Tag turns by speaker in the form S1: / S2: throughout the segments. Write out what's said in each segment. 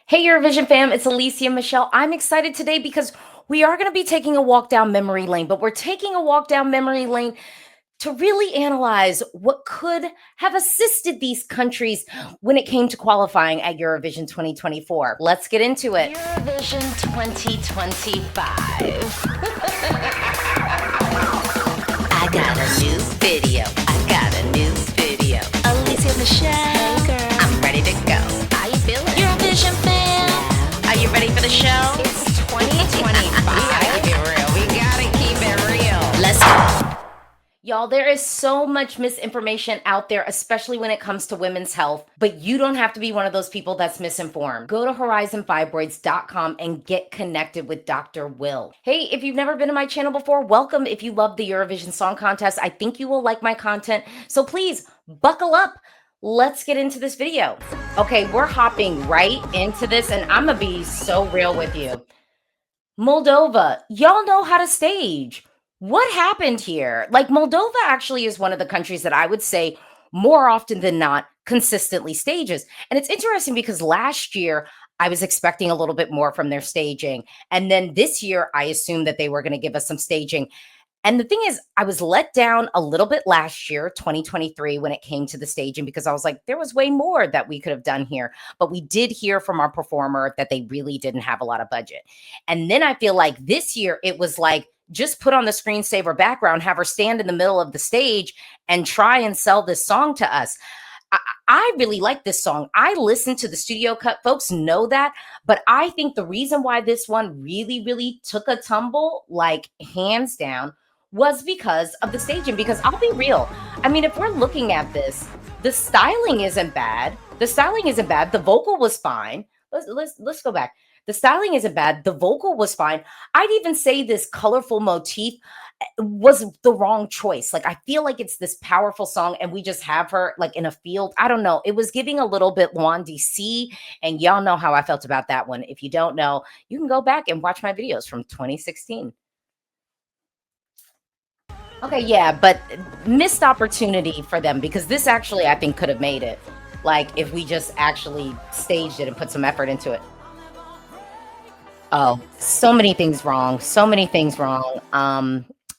S1: Hey, Eurovision fam, it's Alesia Michelle. I'm excited today because we are going to be taking a walk down memory lane, but we're taking a walk down memory lane to really analyze what could have assisted these countries when it came to qualifying at Eurovision 2024. Let's get into it. Eurovision 2025. I got a new video. Alesia Michelle. Hey, girl. I'm ready to go. How you feeling? Eurovision fam. Yeah. Are you ready for the show? It's 2025. We gotta keep it real. We gotta keep it real. Let's go. Y'all, there is so much misinformation out there, especially when it comes to women's health, but you don't have to be one of those people that's misinformed. Go to horizonfibroids.com and get connected with Dr. Will. Hey, if you've never been to my channel before, welcome. If you love the Eurovision Song Contest, I think you will like my content. So please buckle up. Let's get into this video. Okay, we're hopping right into this, and I'm gonna be so real with you. Moldova, y'all know how to stage. What happened here? Like, Moldova actually is one of the countries that I would say more often than not consistently stages. And it's interesting because last year I was expecting a little bit more from their staging. And then this year I assumed that they were going to give us some staging. And the thing is, I was let down a little bit last year, 2023, when it came to the staging, because I was like, there was way more that we could have done here. But we did hear from our performer that they really didn't have a lot of budget. And then I feel like this year it was like, just put on the screensaver background, have her stand in the middle of the stage and try and sell this song to us. I really like this song. I listened to the studio cut. Folks know that. But I think the reason why this one really took a tumble, like hands down, was because of the staging. Because I'll be real. I mean, if we're looking at this, the styling isn't bad. The vocal was fine. Let's go back. The styling isn't bad. The vocal was fine. I'd even say this colorful motif was the wrong choice. Like, I feel like it's this powerful song and we just have her like in a field. I don't know. It was giving a little bit Juan DC, and y'all know how I felt about that one. If you don't know, you can go back and watch my videos from 2016. Okay, yeah, but missed opportunity for them, because this actually I think could have made it. Like, if we just actually staged it and put some effort into it. Oh, so many things wrong. So many things wrong.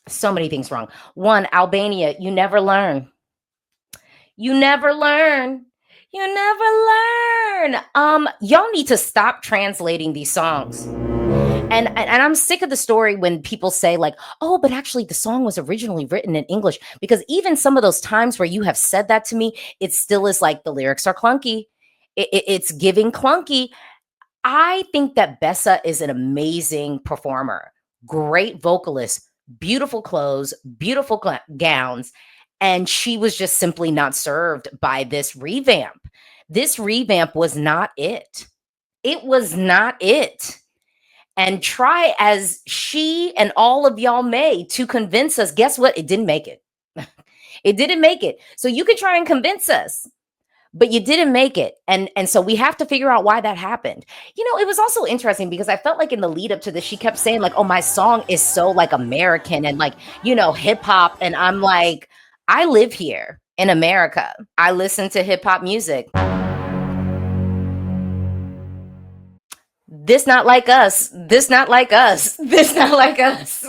S1: So many things wrong. One, Albania, you never learn. You never learn. You never learn. Y'all need to stop translating these songs. And I'm sick of the story when people say like, oh, but actually the song was originally written in English, because even some of those times where you have said that to me, it still is like the lyrics are clunky. It's giving clunky. I think that Besa is an amazing performer, great vocalist, beautiful clothes, beautiful gowns, and she was just simply not served by this revamp. This revamp was not it. It was not it. And try as she and all of y'all may to convince us, guess what? It didn't make it. It didn't make it. So you can try and convince us, but you didn't make it. And so we have to figure out why that happened. You know, it was also interesting because I felt like in the lead up to this, she kept saying like, oh, my song is so like American and like, you know, hip hop. And I'm like, I live here in America. I listen to hip hop music. This not like us. This not like us. This not like us.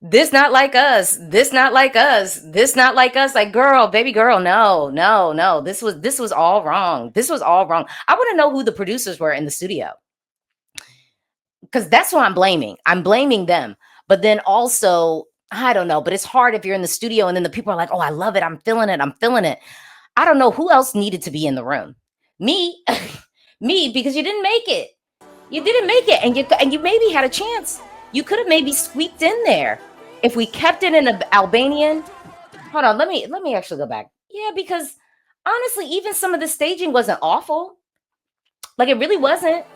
S1: This not like us. This not like us. This not like us. Like, girl, baby girl, no. This was all wrong. This was all wrong. I want to know who the producers were in the studio, because that's who I'm blaming. I'm blaming them. But then also, I don't know, but it's hard if you're in the studio and then the people are like, oh, I love it. I'm feeling it. I'm feeling it. I don't know who else needed to be in the room. Me, me, because you didn't make it. You didn't make it. And you maybe had a chance. You could have maybe squeaked in there. If we kept it in Albanian, hold on, let me actually go back. Yeah, because honestly, even some of the staging wasn't awful. Like, it really wasn't.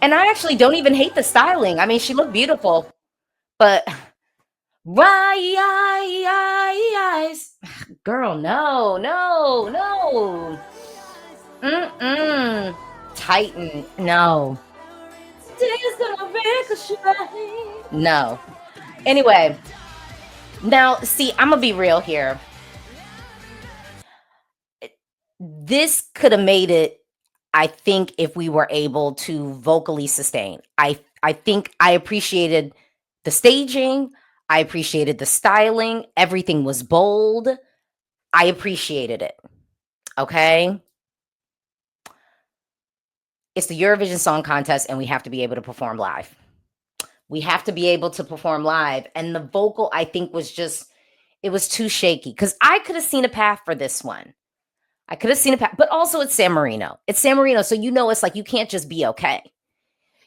S1: And I actually don't even hate the styling. I mean, she looked beautiful, but girl, no. Titan, no. No. Anyway, now see, I'm gonna be real here. This could have made it
S2: I think if we were able to vocally sustain, I think I appreciated the staging, I appreciated the styling, everything was bold. I appreciated it. Okay? It's the Eurovision Song Contest and we have to be able to perform live. We have to be able to perform live. And the vocal, I think, was just, it was too shaky. Because I could have seen a path for this one. I could have seen a path, but also it's San Marino. It's San Marino. So, it's like you can't just be okay.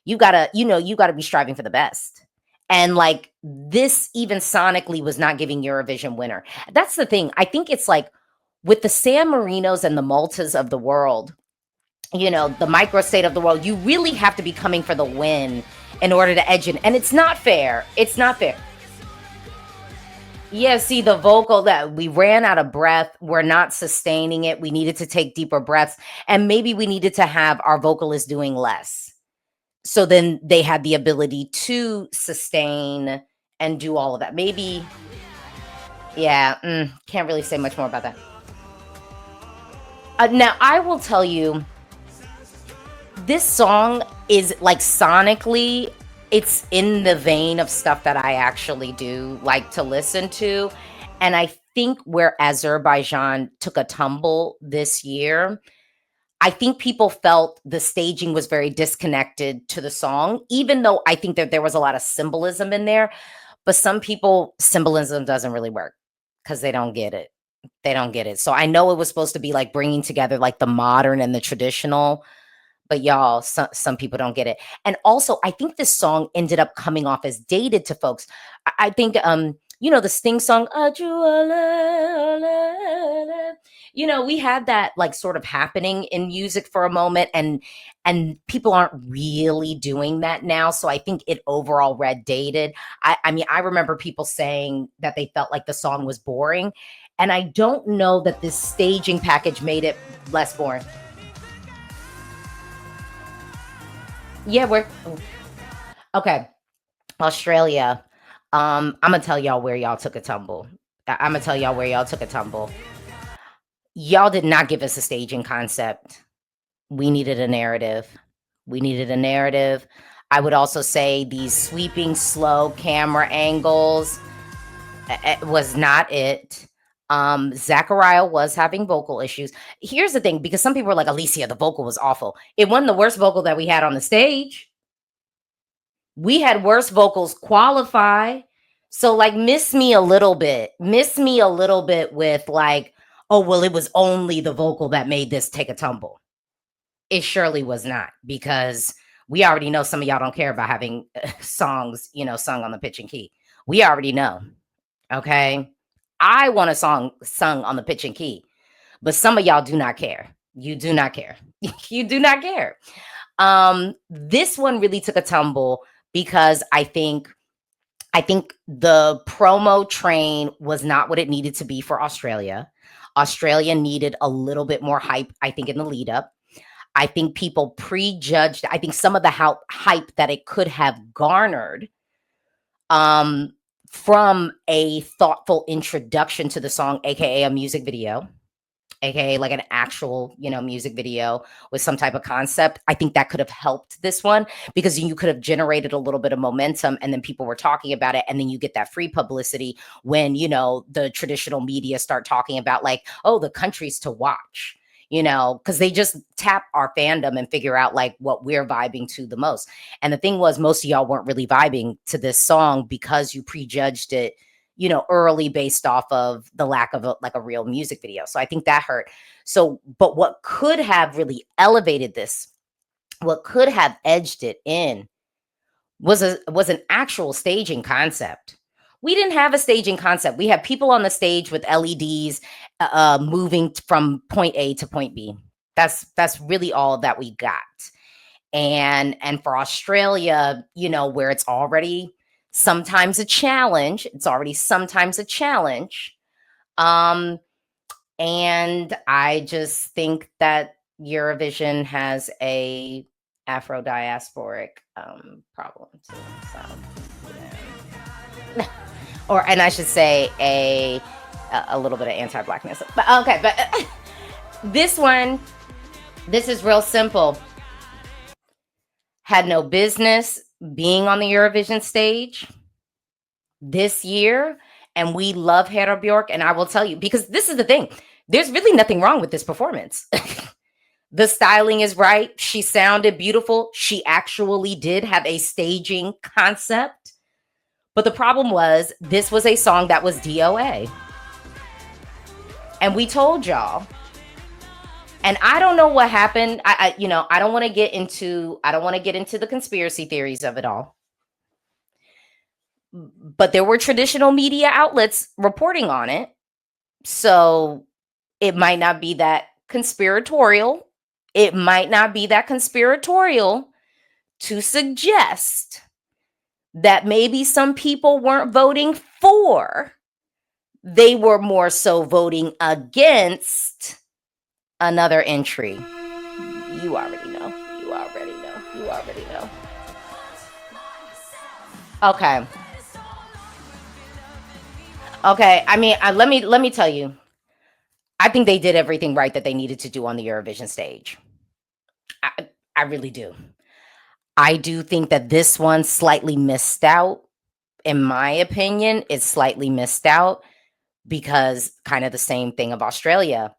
S2: You gotta, you gotta be striving for the best. And like this, even sonically, was not giving Eurovision winner. That's the thing. I think it's like with the San Marinos and the Maltas of the world, the microstate of the world, you really have to be coming for the win in order to edge in. And it's not fair. It's not fair. Yeah, see, the vocal, that we ran out of breath. We're not sustaining it. We needed to take deeper breaths. And maybe we needed to have our vocalists doing less. So then they had the ability to sustain and do all of that. Maybe, yeah, can't really say much more about that. Now, I will tell you, this song is like sonically, it's in the vein of stuff that I actually do like to listen to. And I think where Azerbaijan took a tumble this year, I think people felt the staging was very disconnected to the song, even though I think that there was a lot of symbolism in there. But some people, symbolism doesn't really work because they don't get it. They don't get it. So I know it was supposed to be like bringing together like the modern and the traditional, but y'all, some people don't get it. And also, I think this song ended up coming off as dated to folks. I think, the Sting song, we had that like sort of happening in music for a moment, and people aren't really doing that now. So I think it overall read dated. I mean, I remember people saying that they felt like the song was boring. And I don't know that this staging package made it less boring. Yeah, okay. Australia. I'm gonna tell y'all where y'all took a tumble. I'm gonna tell y'all where y'all took a tumble. Y'all did not give us a staging concept. We needed a narrative. We needed a narrative. I would also say these sweeping, slow camera angles was not it. Zachariah was having vocal issues. Here's the thing, because some people were like, Alesia, the vocal was awful. It wasn't the worst vocal that we had on the stage. We had worse vocals qualify. So like miss me a little bit with like, oh, well, it was only the vocal that made this take a tumble. It surely was not, because we already know some of y'all don't care about having songs, sung on the pitch and key. We already know. Okay. I want a song sung on the pitch and key, but some of y'all do not care. You do not care. You do not care. This one really took a tumble because I think the promo train was not what it needed to be for Australia. Australia needed a little bit more hype, I think, in the lead up. I think people prejudged. I think some of the hype that it could have garnered from a thoughtful introduction to the song, aka a music video, aka like an actual, music video with some type of concept. I think that could have helped this one, because you could have generated a little bit of momentum, and then people were talking about it, and then you get that free publicity when, the traditional media start talking about like, oh, the countries to watch, because they just tap our fandom and figure out like what we're vibing to the most. And the thing was, most of y'all weren't really vibing to this song because you prejudged it, early, based off of the lack of a real music video. So I think that hurt. So, but what could have really elevated this, what could have edged it in, was an actual staging concept. We didn't have a staging concept. We had people on the stage with LEDs moving from point A to point B. That's really all that we got. And for Australia, where it's already sometimes a challenge. It's already sometimes a challenge. And I just think that Eurovision has a Afro-diasporic problem too. So, yeah. And I should say a little bit of anti-blackness. But okay, but this one, This is real simple. Had no business being on the Eurovision stage this year, and we love Hera Björk. And I will tell you, because this is the thing, there's really nothing wrong with this performance. The styling is right. She sounded beautiful. She actually did have a staging concept. But the problem was, this was a song that was DOA. And we told y'all. And I don't know what happened. I don't want to get into the conspiracy theories of it all. But there were traditional media outlets reporting on it. So it might not be that conspiratorial. It might not be that conspiratorial to suggest that maybe some people weren't voting for. They were more so voting against another entry. You already know. You already know. You already know. Okay. Okay. I mean, let me tell you. I think they did everything right that they needed to do on the Eurovision stage. I really do. I do think that this one slightly missed out. In my opinion, it's slightly missed out because kind of the same thing of Australia.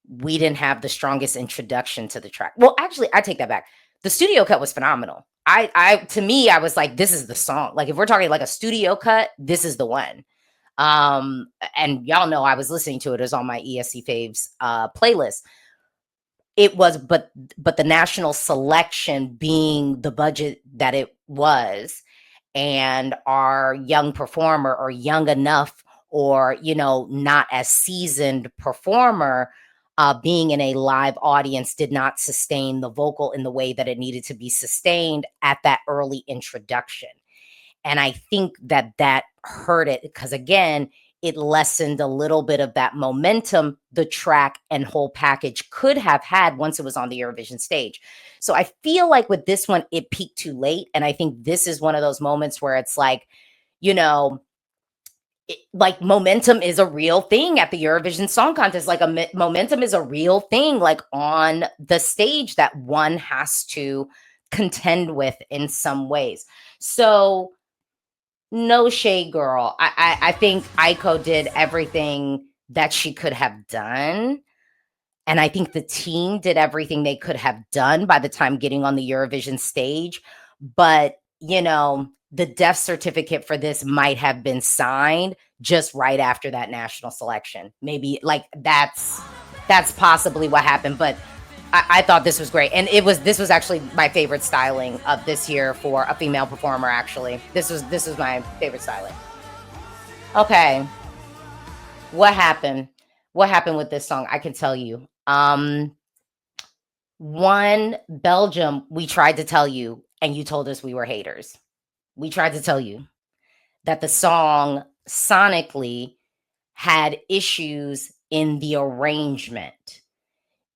S2: We didn't have the strongest introduction to the track. Well, actually, I take that back. The studio cut was phenomenal. To me, I was like, this is the song. Like, if we're talking like a studio cut, this is the one. And y'all know I was listening to it. It was on my ESC Faves playlist. It was, but the national selection being the budget that it was, and our young performer, or young enough, or not as seasoned performer, being in a live audience, did not sustain the vocal in the way that it needed to be sustained at that early introduction. And I think that hurt it, because again, it lessened a little bit of that momentum the track and whole package could have had once it was on the Eurovision stage. So I feel like with this one, it peaked too late. And I think this is one of those moments where it's like, like momentum is a real thing at the Eurovision Song Contest. Like momentum is a real thing, like on the stage, that one has to contend with in some ways. So no shade, girl. I think Aiko did everything that she could have done. And I think the team did everything they could have done by the time getting on the Eurovision stage. But, the death certificate for this might have been signed just right after that national selection. Maybe like that's possibly what happened. But I thought this was great. And this was actually my favorite styling of this year for a female performer, actually. This was my favorite styling. Okay. What happened? What happened with this song? I can tell you. One, Belgium, we tried to tell you, and you told us we were haters. We tried to tell you that the song sonically had issues in the arrangement.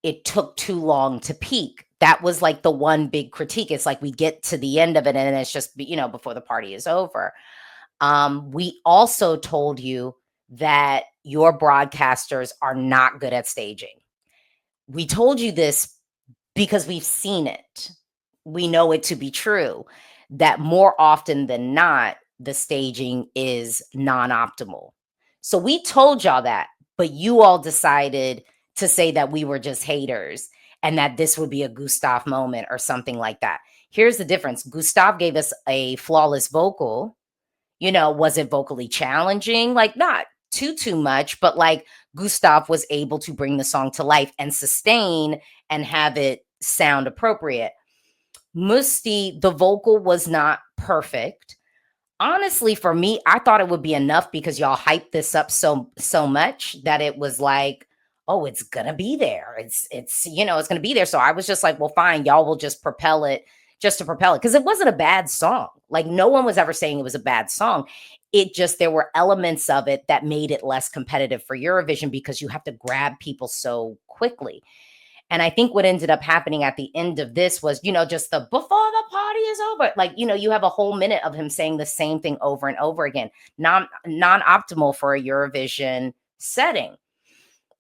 S2: It took too long to peak. That was like the one big critique. It's like we get to the end of it and it's just, before the party is over. We also told you that your broadcasters are not good at staging. We told you this because we've seen it. We know it to be true, that more often than not, the staging is non-optimal. So we told y'all that, but you all decided to say that we were just haters and that this would be a Gustav moment or something like that. Here's the difference. Gustav gave us a flawless vocal. Was it vocally challenging? Like, not too much, but like Gustav was able to bring the song to life and sustain and have it sound appropriate. Mustii, the vocal was not perfect. Honestly, for me, I thought it would be enough because y'all hyped this up so much that it was like, oh, it's gonna be there. It's gonna be there. So I was just like, well, fine, y'all will just propel it just to propel it, because it wasn't a bad song. Like, no one was ever saying it was a bad song. It just, there were elements of it that made it less competitive for Eurovision because you have to grab people so quickly. And I think what ended up happening at the end of this was, just the before the party is over. Like, you have a whole minute of him saying the same thing over and over again. Non-optimal for a Eurovision setting.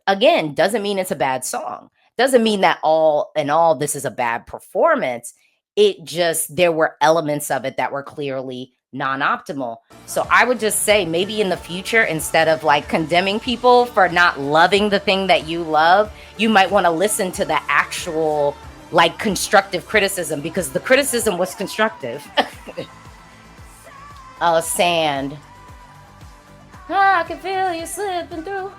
S2: Again, doesn't mean it's a bad song. Doesn't mean that all in all this is a bad performance. It just, there were elements of it that were clearly non-optimal. So I would just say maybe in the future, instead of like condemning people for not loving the thing that you love, you might want to listen to the actual like constructive criticism, because the criticism was constructive. Sand. I can feel you slipping through.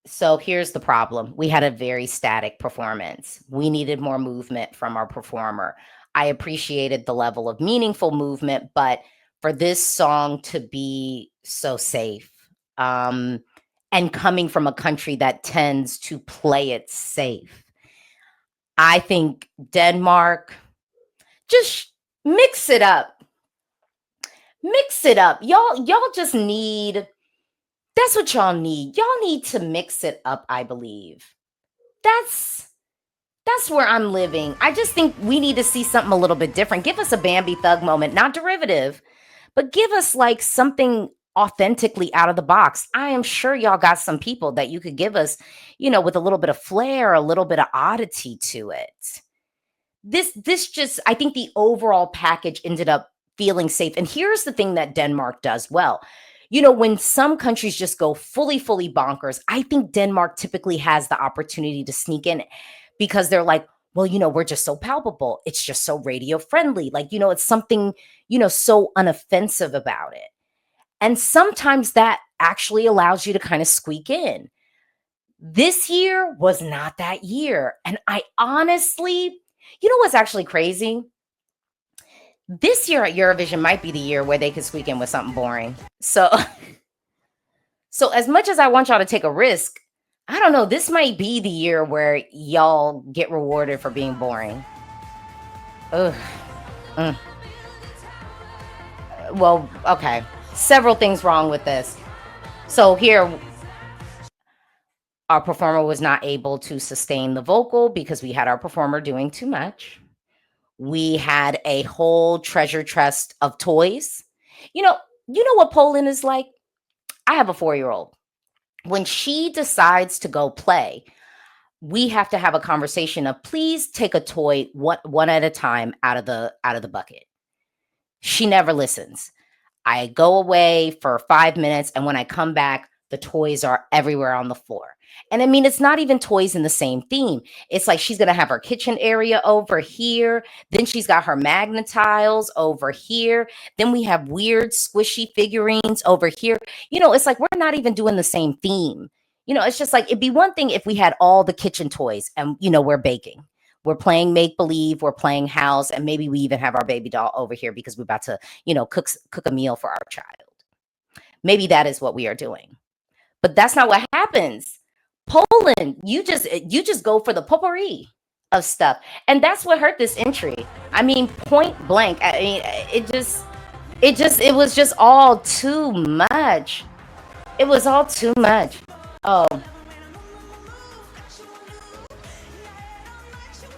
S2: So here's the problem. We had a very static performance. We needed more movement from our performer. I appreciated the level of meaningful movement, but for this song to be so safe, and coming from a country that tends to play it safe, I think Denmark, just mix it up. Mix it up. Y'all just need, that's what y'all need. Y'all need to mix it up, I believe. That's where I'm living. I just think we need to see something a little bit different. Give us a Bambi Thug moment, not derivative, but give us like something authentically out of the box. I am sure y'all got some people that you could give us, with a little bit of flair, a little bit of oddity to it. This just, I think the overall package ended up feeling safe. And here's the thing that Denmark does well. When some countries just go fully bonkers, I think Denmark typically has the opportunity to sneak in, because they're like, well, we're just so palpable. It's just so radio friendly. Like, it's something, so unoffensive about it. And sometimes that actually allows you to kind of squeak in. This year was not that year. And I honestly, what's actually crazy? This year at Eurovision might be the year where they could squeak in with something boring. So as much as I want y'all to take a risk, I don't know, this might be the year where y'all get rewarded for being boring. Ugh. Well, okay. Several things wrong with this. So here, our performer was not able to sustain the vocal because we had our performer doing too much. We had a whole treasure chest of toys. You know what Poland is like? I have a 4-year-old. When she decides to go play, we have to have a conversation of, please take a toy one at a time out of the bucket. She never listens. I go away for 5 minutes, and when I come back, the toys are everywhere on the floor. And I mean, it's not even toys in the same theme. It's like she's going to have her kitchen area over here. Then she's got her magnet tiles over here. Then we have weird squishy figurines over here. It's like we're not even doing the same theme. It's just like, it'd be one thing if we had all the kitchen toys and, we're baking. We're playing make-believe, we're playing house, and maybe we even have our baby doll over here because we're about to, cook a meal for our child. Maybe that is what we are doing. But that's not what happens. Poland, you just go for the potpourri of stuff. And that's what hurt this entry. I mean, point blank. I mean, it was just all too much. It was all too much. Oh.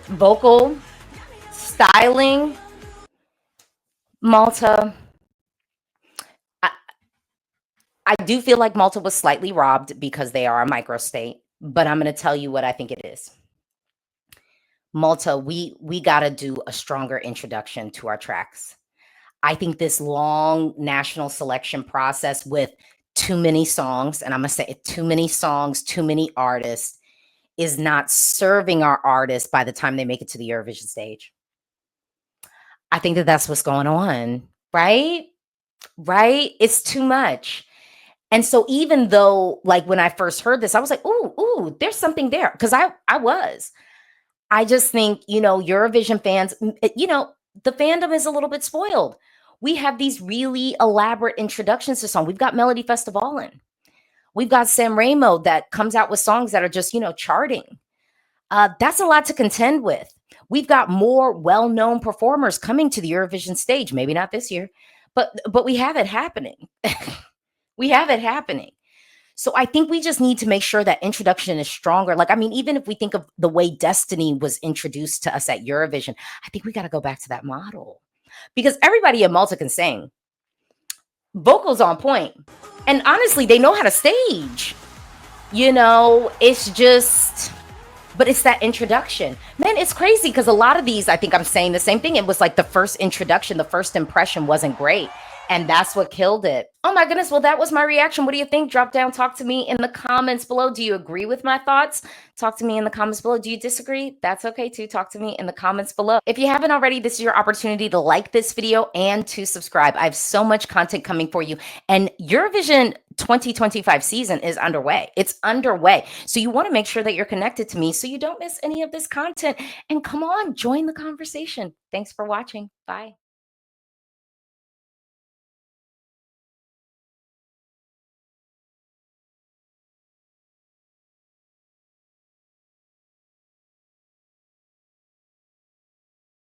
S2: Vocal, styling, Malta. I do feel like Malta was slightly robbed because they are a microstate, but I'm going to tell you what I think it is. Malta, we got to do a stronger introduction to our tracks. I think this long national selection process with too many songs, and I'm going to say it, too many songs, too many artists, is not serving our artists by the time they make it to the Eurovision stage. I think that that's what's going on, right? Right? It's too much. And so even though, like, when I first heard this, I was like, ooh, there's something there. Because I just think, Eurovision fans, the fandom is a little bit spoiled. We have these really elaborate introductions to songs. We've got Melody Festivalen. We've got Sanremo that comes out with songs that are just, charting. That's a lot to contend with. We've got more well-known performers coming to the Eurovision stage. Maybe not this year, but we have it happening. We have it happening. So I think we just need to make sure that introduction is stronger. Like, I mean, even if we think of the way Destiny was introduced to us at Eurovision, I think we got to go back to that model, because everybody in Malta can sing. Vocals on point. And honestly, they know how to stage. It's just, But it's that introduction. Man, it's crazy because a lot of these, I think I'm saying the same thing. It was like the first introduction, the first impression wasn't great. And that's what killed it. Oh my goodness. Well, that was my reaction. What do you think? Drop down, talk to me in the comments below. Do you agree with my thoughts? Talk to me in the comments below. Do you disagree? That's okay too. Talk to me in the comments below. If you haven't already, this is your opportunity to like this video and to subscribe. I have so much content coming for you. And Eurovision 2025 season is underway. It's underway. So you want to make sure that you're connected to me so you don't miss any of this content. And come on, join the conversation. Thanks for watching. Bye.